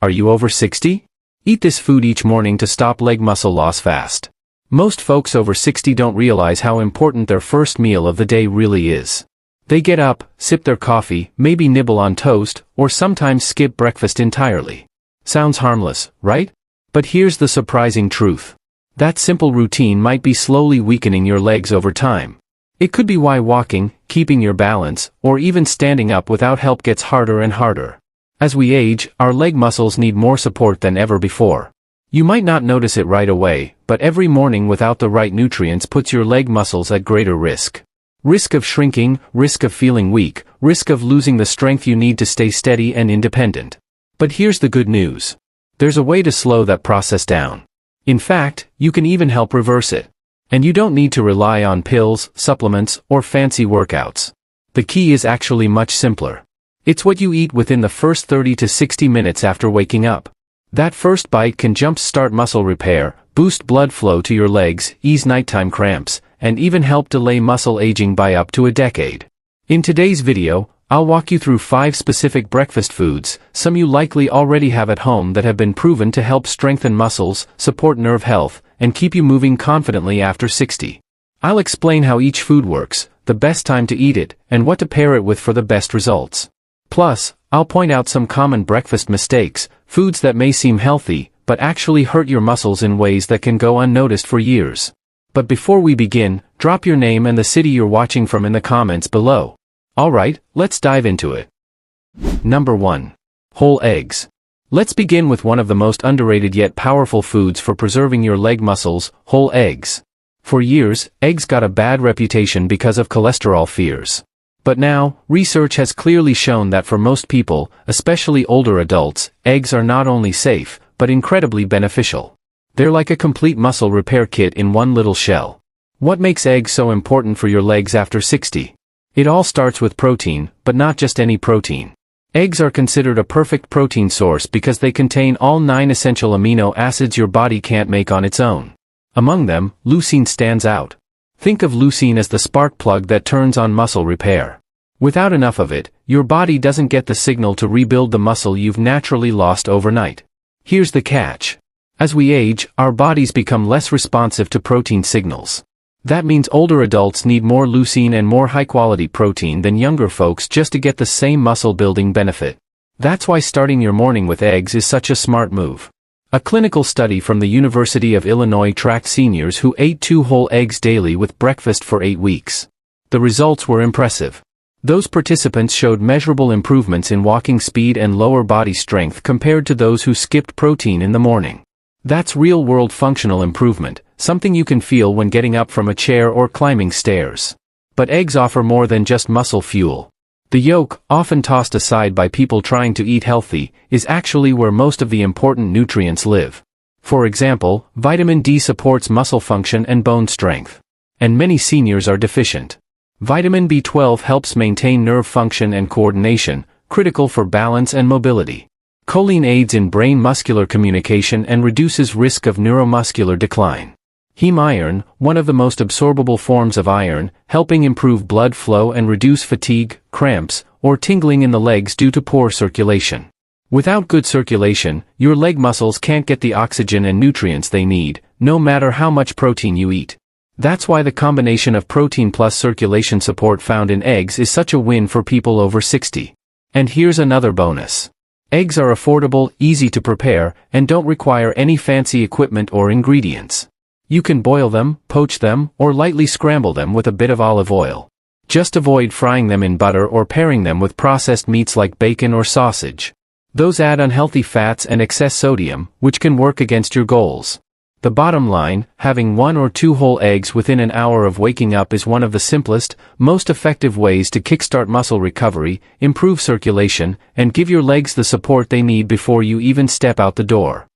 Are you over 60? Eat this food each morning to stop leg muscle loss fast. Most folks over 60 don't realize how important their first meal of the day really is. They get up, sip their coffee, maybe nibble on toast, or sometimes skip breakfast entirely. Sounds harmless, right? But here's the surprising truth. That simple routine might be slowly weakening your legs over time. It could be why walking, keeping your balance, or even standing up without help gets harder and harder. As we age, our leg muscles need more support than ever before. You might not notice it right away, but every morning without the right nutrients puts your leg muscles at greater risk. Risk of shrinking, risk of feeling weak, risk of losing the strength you need to stay steady and independent. But here's the good news. There's a way to slow that process down. In fact, you can even help reverse it. And you don't need to rely on pills, supplements, or fancy workouts. The key is actually much simpler. It's what you eat within the first 30 to 60 minutes after waking up. That first bite can jumpstart muscle repair, boost blood flow to your legs, ease nighttime cramps, and even help delay muscle aging by up to a decade. In today's video, I'll walk you through 5 specific breakfast foods, some you likely already have at home that have been proven to help strengthen muscles, support nerve health, and keep you moving confidently after 60. I'll explain how each food works, the best time to eat it, and what to pair it with for the best results. Plus, I'll point out some common breakfast mistakes, foods that may seem healthy, but actually hurt your muscles in ways that can go unnoticed for years. But before we begin, drop your name and the city you're watching from in the comments below. Alright, let's dive into it. Number 1. Whole eggs. Let's begin with one of the most underrated yet powerful foods for preserving your leg muscles, whole eggs. For years, eggs got a bad reputation because of cholesterol fears. But now, research has clearly shown that for most people, especially older adults, eggs are not only safe, but incredibly beneficial. They're like a complete muscle repair kit in one little shell. What makes eggs so important for your legs after 60? It all starts with protein, but not just any protein. Eggs are considered a perfect protein source because they contain all 9 essential amino acids your body can't make on its own. Among them, leucine stands out. Think of leucine as the spark plug that turns on muscle repair. Without enough of it, your body doesn't get the signal to rebuild the muscle you've naturally lost overnight. Here's the catch. As we age, our bodies become less responsive to protein signals. That means older adults need more leucine and more high-quality protein than younger folks just to get the same muscle-building benefit. That's why starting your morning with eggs is such a smart move. A clinical study from the University of Illinois tracked seniors who ate 2 whole eggs daily with breakfast for 8 weeks. The results were impressive. Those participants showed measurable improvements in walking speed and lower body strength compared to those who skipped protein in the morning. That's real-world functional improvement, something you can feel when getting up from a chair or climbing stairs. But eggs offer more than just muscle fuel. The yolk, often tossed aside by people trying to eat healthy, is actually where most of the important nutrients live. For example, vitamin D supports muscle function and bone strength. And many seniors are deficient. Vitamin B12 helps maintain nerve function and coordination, critical for balance and mobility. Choline aids in brain muscular communication and reduces risk of neuromuscular decline. Heme iron, one of the most absorbable forms of iron, helping improve blood flow and reduce fatigue, cramps, or tingling in the legs due to poor circulation. Without good circulation, your leg muscles can't get the oxygen and nutrients they need, no matter how much protein you eat. That's why the combination of protein plus circulation support found in eggs is such a win for people over 60. And here's another bonus. Eggs are affordable, easy to prepare, and don't require any fancy equipment or ingredients. You can boil them, poach them, or lightly scramble them with a bit of olive oil. Just avoid frying them in butter or pairing them with processed meats like bacon or sausage. Those add unhealthy fats and excess sodium, which can work against your goals. The bottom line, having 1 or 2 whole eggs within an hour of waking up is one of the simplest, most effective ways to kickstart muscle recovery, improve circulation, and give your legs the support they need before you even step out the door.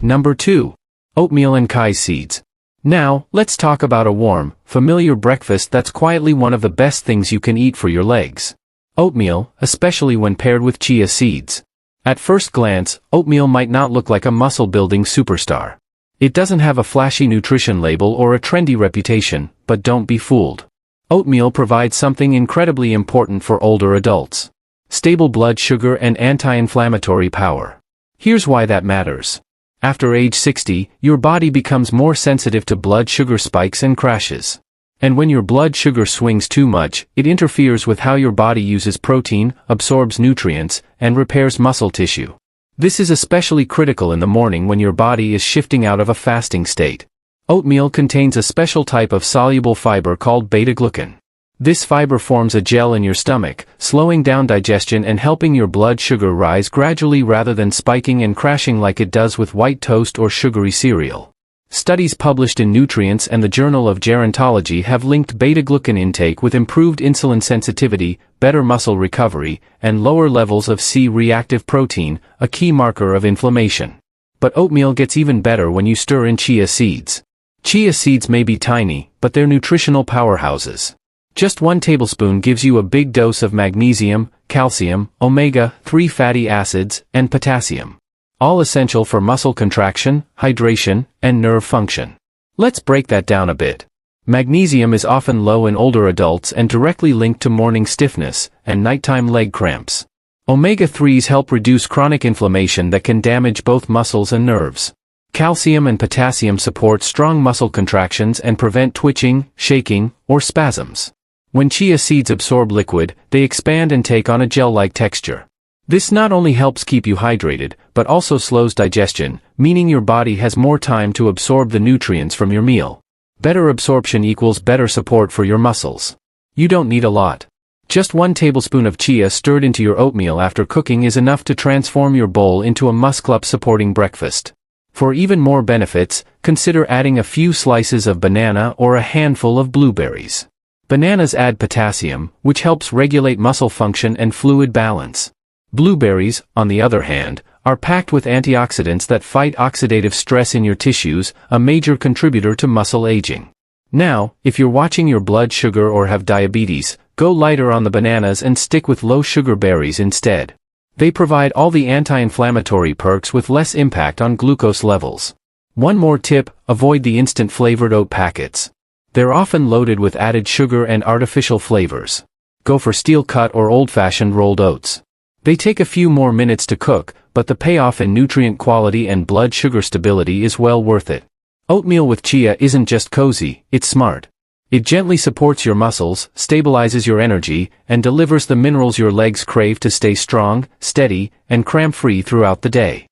Number 2. Oatmeal and chia seeds. Now, let's talk about a warm, familiar breakfast that's quietly one of the best things you can eat for your legs. Oatmeal, especially when paired with chia seeds. At first glance, oatmeal might not look like a muscle-building superstar. It doesn't have a flashy nutrition label or a trendy reputation, but don't be fooled. Oatmeal provides something incredibly important for older adults. Stable blood sugar and anti-inflammatory power. Here's why that matters. After age 60, your body becomes more sensitive to blood sugar spikes and crashes. And when your blood sugar swings too much, it interferes with how your body uses protein, absorbs nutrients, and repairs muscle tissue. This is especially critical in the morning when your body is shifting out of a fasting state. Oatmeal contains a special type of soluble fiber called beta-glucan. This fiber forms a gel in your stomach, slowing down digestion and helping your blood sugar rise gradually rather than spiking and crashing like it does with white toast or sugary cereal. Studies published in Nutrients and the Journal of Gerontology have linked beta-glucan intake with improved insulin sensitivity, better muscle recovery, and lower levels of C-reactive protein, a key marker of inflammation. But oatmeal gets even better when you stir in chia seeds. Chia seeds may be tiny, but they're nutritional powerhouses. Just 1 tablespoon gives you a big dose of magnesium, calcium, omega-3 fatty acids, and potassium. All essential for muscle contraction, hydration, and nerve function. Let's break that down a bit. Magnesium is often low in older adults and directly linked to morning stiffness and nighttime leg cramps. Omega-3s help reduce chronic inflammation that can damage both muscles and nerves. Calcium and potassium support strong muscle contractions and prevent twitching, shaking, or spasms. When chia seeds absorb liquid, they expand and take on a gel-like texture. This not only helps keep you hydrated, but also slows digestion, meaning your body has more time to absorb the nutrients from your meal. Better absorption equals better support for your muscles. You don't need a lot. Just 1 tablespoon of chia stirred into your oatmeal after cooking is enough to transform your bowl into a muscle-up-supporting breakfast. For even more benefits, consider adding a few slices of banana or a handful of blueberries. Bananas add potassium, which helps regulate muscle function and fluid balance. Blueberries, on the other hand, are packed with antioxidants that fight oxidative stress in your tissues, a major contributor to muscle aging. Now, if you're watching your blood sugar or have diabetes, go lighter on the bananas and stick with low-sugar berries instead. They provide all the anti-inflammatory perks with less impact on glucose levels. One more tip, avoid the instant-flavored oat packets. They're often loaded with added sugar and artificial flavors. Go for steel-cut or old-fashioned rolled oats. They take a few more minutes to cook, but the payoff in nutrient quality and blood sugar stability is well worth it. Oatmeal with chia isn't just cozy, it's smart. It gently supports your muscles, stabilizes your energy, and delivers the minerals your legs crave to stay strong, steady, and cramp-free throughout the day.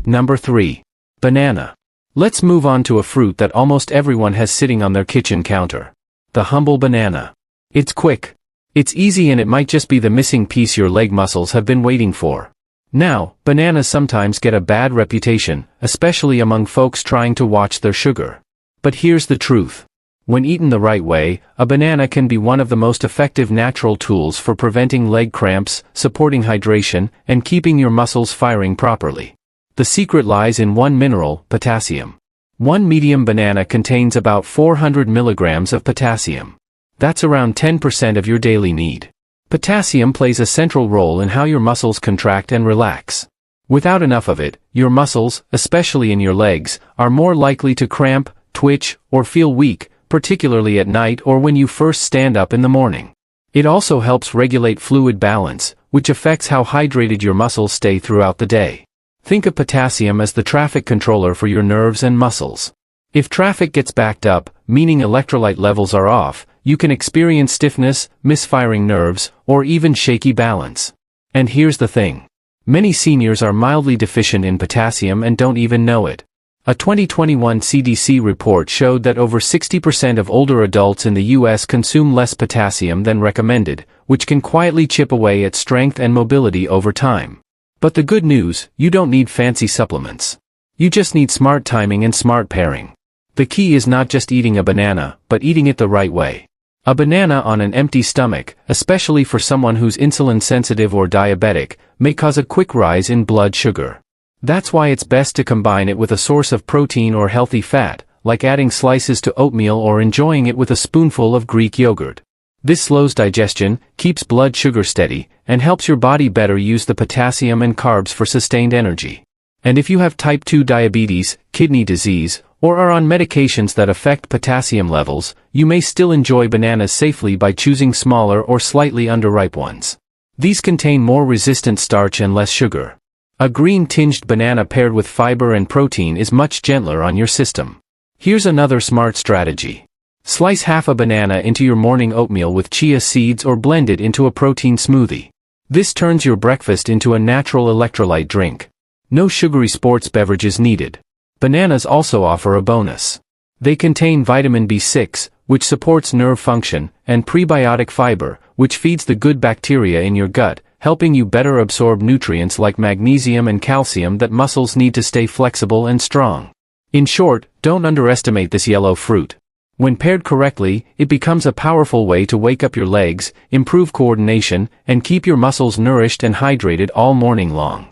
Number 3. Banana. Let's move on to a fruit that almost everyone has sitting on their kitchen counter. The humble banana. It's quick. It's easy, and it might just be the missing piece your leg muscles have been waiting for. Now, bananas sometimes get a bad reputation, especially among folks trying to watch their sugar. But here's the truth. When eaten the right way, a banana can be one of the most effective natural tools for preventing leg cramps, supporting hydration, and keeping your muscles firing properly. The secret lies in one mineral, potassium. One medium banana contains about 400 milligrams of potassium. That's around 10% of your daily need. Potassium plays a central role in how your muscles contract and relax. Without enough of it, your muscles, especially in your legs, are more likely to cramp, twitch, or feel weak, particularly at night or when you first stand up in the morning. It also helps regulate fluid balance, which affects how hydrated your muscles stay throughout the day. Think of potassium as the traffic controller for your nerves and muscles. If traffic gets backed up, meaning electrolyte levels are off, you can experience stiffness, misfiring nerves, or even shaky balance. And here's the thing. Many seniors are mildly deficient in potassium and don't even know it. A 2021 CDC report showed that over 60% of older adults in the U.S. consume less potassium than recommended, which can quietly chip away at strength and mobility over time. But the good news, you don't need fancy supplements. You just need smart timing and smart pairing. The key is not just eating a banana, but eating it the right way. A banana on an empty stomach, especially for someone who's insulin sensitive or diabetic, may cause a quick rise in blood sugar. That's why it's best to combine it with a source of protein or healthy fat, like adding slices to oatmeal or enjoying it with a spoonful of Greek yogurt. This slows digestion, keeps blood sugar steady, and helps your body better use the potassium and carbs for sustained energy. And if you have type 2 diabetes, kidney disease, or are on medications that affect potassium levels, you may still enjoy bananas safely by choosing smaller or slightly underripe ones. These contain more resistant starch and less sugar. A green-tinged banana paired with fiber and protein is much gentler on your system. Here's another smart strategy. Slice half a banana into your morning oatmeal with chia seeds or blend it into a protein smoothie. This turns your breakfast into a natural electrolyte drink. No sugary sports beverages needed. Bananas also offer a bonus. They contain vitamin B6, which supports nerve function, and prebiotic fiber, which feeds the good bacteria in your gut, helping you better absorb nutrients like magnesium and calcium that muscles need to stay flexible and strong. In short, don't underestimate this yellow fruit. When paired correctly, it becomes a powerful way to wake up your legs, improve coordination, and keep your muscles nourished and hydrated all morning long.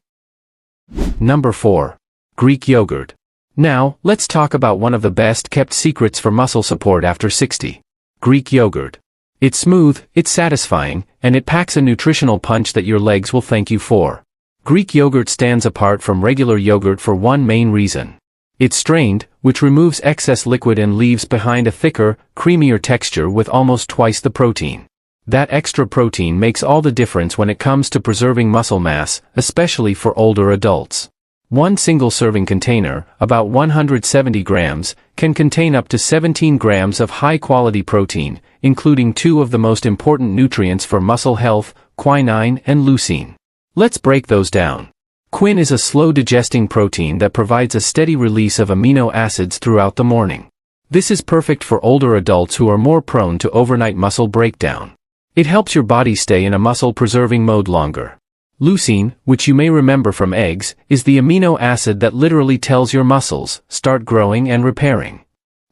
Number 4. Greek yogurt. Now, let's talk about one of the best-kept secrets for muscle support after 60. Greek yogurt. It's smooth, it's satisfying, and it packs a nutritional punch that your legs will thank you for. Greek yogurt stands apart from regular yogurt for one main reason. It's strained, which removes excess liquid and leaves behind a thicker, creamier texture with almost twice the protein. That extra protein makes all the difference when it comes to preserving muscle mass, especially for older adults. One single serving container, about 170 grams, can contain up to 17 grams of high-quality protein, including two of the most important nutrients for muscle health, quinine and leucine. Let's break those down. Quin is a slow-digesting protein that provides a steady release of amino acids throughout the morning. This is perfect for older adults who are more prone to overnight muscle breakdown. It helps your body stay in a muscle-preserving mode longer. Leucine, which you may remember from eggs, is the amino acid that literally tells your muscles, start growing and repairing.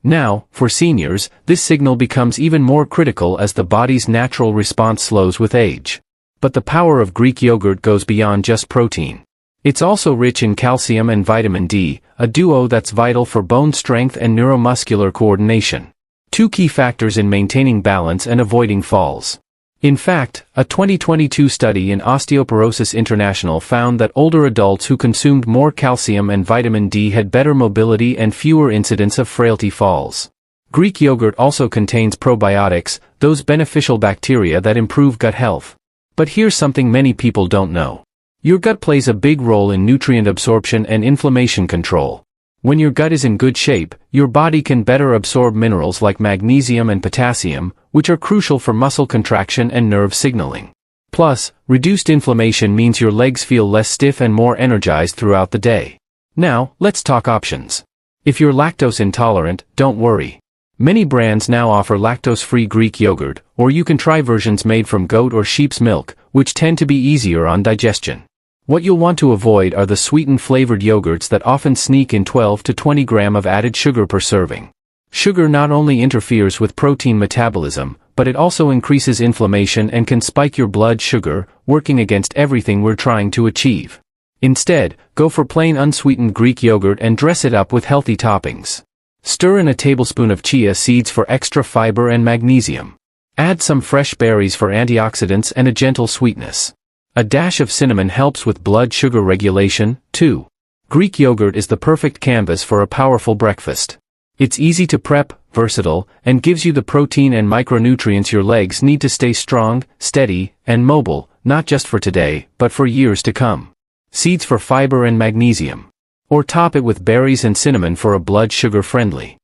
Now, for seniors, this signal becomes even more critical as the body's natural response slows with age. But the power of Greek yogurt goes beyond just protein. It's also rich in calcium and vitamin D, a duo that's vital for bone strength and neuromuscular coordination. Two key factors in maintaining balance and avoiding falls. In fact, a 2022 study in Osteoporosis International found that older adults who consumed more calcium and vitamin D had better mobility and fewer incidents of frailty falls. Greek yogurt also contains probiotics, those beneficial bacteria that improve gut health. But here's something many people don't know. Your gut plays a big role in nutrient absorption and inflammation control. When your gut is in good shape, your body can better absorb minerals like magnesium and potassium, which are crucial for muscle contraction and nerve signaling. Plus, reduced inflammation means your legs feel less stiff and more energized throughout the day. Now, let's talk options. If you're lactose intolerant, don't worry. Many brands now offer lactose-free Greek yogurt, or you can try versions made from goat or sheep's milk, which tend to be easier on digestion. What you'll want to avoid are the sweetened flavored yogurts that often sneak in 12 to 20 grams of added sugar per serving. Sugar not only interferes with protein metabolism, but it also increases inflammation and can spike your blood sugar, working against everything we're trying to achieve. Instead, go for plain unsweetened Greek yogurt and dress it up with healthy toppings. Stir in a tablespoon of chia seeds for extra fiber and magnesium. Add some fresh berries for antioxidants and a gentle sweetness. A dash of cinnamon helps with blood sugar regulation, too. Greek yogurt is the perfect canvas for a powerful breakfast. It's easy to prep, versatile, and gives you the protein and micronutrients your legs need to stay strong, steady, and mobile, not just for today, but for years to come. Seeds for fiber and magnesium. Or top it with berries and cinnamon for a blood sugar friendly.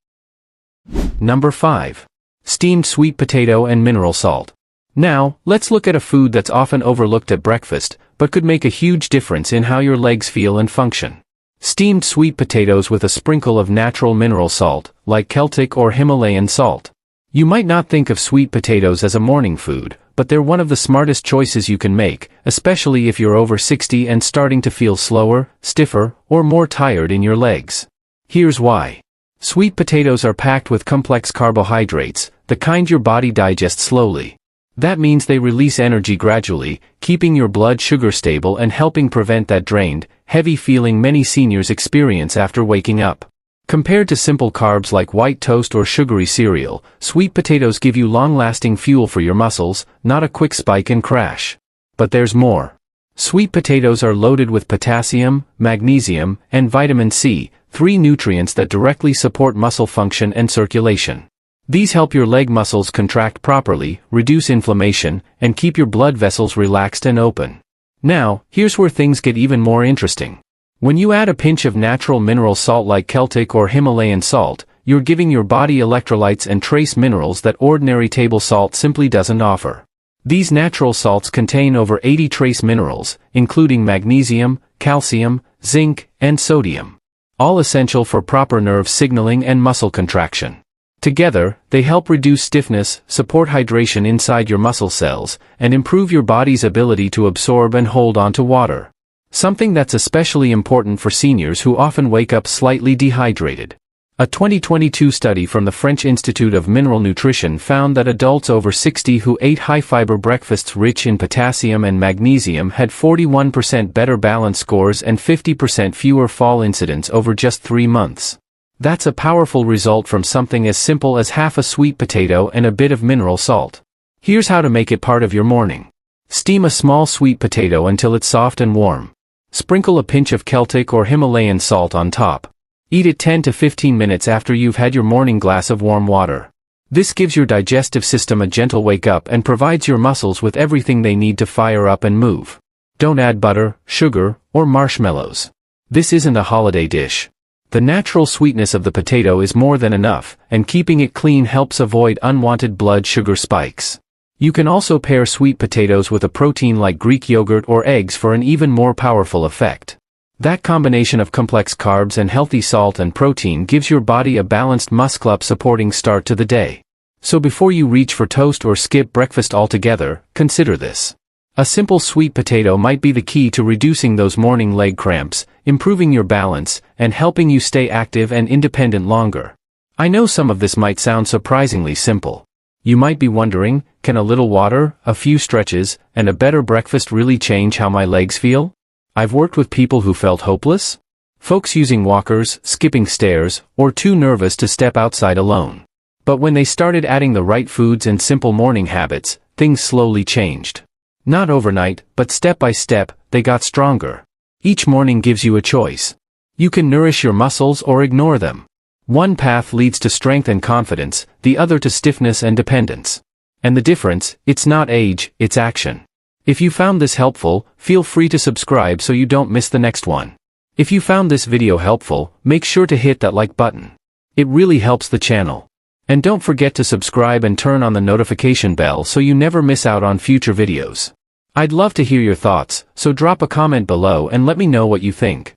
Number 5. Steamed sweet potato and mineral salt. Now, let's look at a food that's often overlooked at breakfast, but could make a huge difference in how your legs feel and function. Steamed sweet potatoes with a sprinkle of natural mineral salt, like Celtic or Himalayan salt. You might not think of sweet potatoes as a morning food, but they're one of the smartest choices you can make, especially if you're over 60 and starting to feel slower, stiffer, or more tired in your legs. Here's why. Sweet potatoes are packed with complex carbohydrates, the kind your body digests slowly. That means they release energy gradually, keeping your blood sugar stable and helping prevent that drained, heavy feeling many seniors experience after waking up. Compared to simple carbs like white toast or sugary cereal, sweet potatoes give you long-lasting fuel for your muscles, not a quick spike and crash. But there's more. Sweet potatoes are loaded with potassium, magnesium, and vitamin C, 3 nutrients that directly support muscle function and circulation. These help your leg muscles contract properly, reduce inflammation, and keep your blood vessels relaxed and open. Now, here's where things get even more interesting. When you add a pinch of natural mineral salt like Celtic or Himalayan salt, you're giving your body electrolytes and trace minerals that ordinary table salt simply doesn't offer. These natural salts contain over 80 trace minerals, including magnesium, calcium, zinc, and sodium. All essential for proper nerve signaling and muscle contraction. Together, they help reduce stiffness, support hydration inside your muscle cells, and improve your body's ability to absorb and hold onto water. Something that's especially important for seniors who often wake up slightly dehydrated. A 2022 study from the French Institute of Mineral Nutrition found that adults over 60 who ate high-fiber breakfasts rich in potassium and magnesium had 41% better balance scores and 50% fewer fall incidents over just 3 months. That's a powerful result from something as simple as half a sweet potato and a bit of mineral salt. Here's how to make it part of your morning. Steam a small sweet potato until it's soft and warm. Sprinkle a pinch of Celtic or Himalayan salt on top. Eat it 10 to 15 minutes after you've had your morning glass of warm water. This gives your digestive system a gentle wake-up and provides your muscles with everything they need to fire up and move. Don't add butter, sugar, or marshmallows. This isn't a holiday dish. The natural sweetness of the potato is more than enough, and keeping it clean helps avoid unwanted blood sugar spikes. You can also pair sweet potatoes with a protein like Greek yogurt or eggs for an even more powerful effect. That combination of complex carbs and healthy salt and protein gives your body a balanced muscle-up supporting start to the day. So before you reach for toast or skip breakfast altogether, consider this. A simple sweet potato might be the key to reducing those morning leg cramps, improving your balance, and helping you stay active and independent longer. I know some of this might sound surprisingly simple. You might be wondering, can a little water, a few stretches, and a better breakfast really change how my legs feel? I've worked with people who felt hopeless. Folks using walkers, skipping stairs, or too nervous to step outside alone. But when they started adding the right foods and simple morning habits, things slowly changed. Not overnight, but step by step, they got stronger. Each morning gives you a choice. You can nourish your muscles or ignore them. One path leads to strength and confidence, the other to stiffness and dependence. And the difference, it's not age, it's action. If you found this helpful, feel free to subscribe so you don't miss the next one. If you found this video helpful, make sure to hit that like button. It really helps the channel. And don't forget to subscribe and turn on the notification bell so you never miss out on future videos. I'd love to hear your thoughts, so drop a comment below and let me know what you think.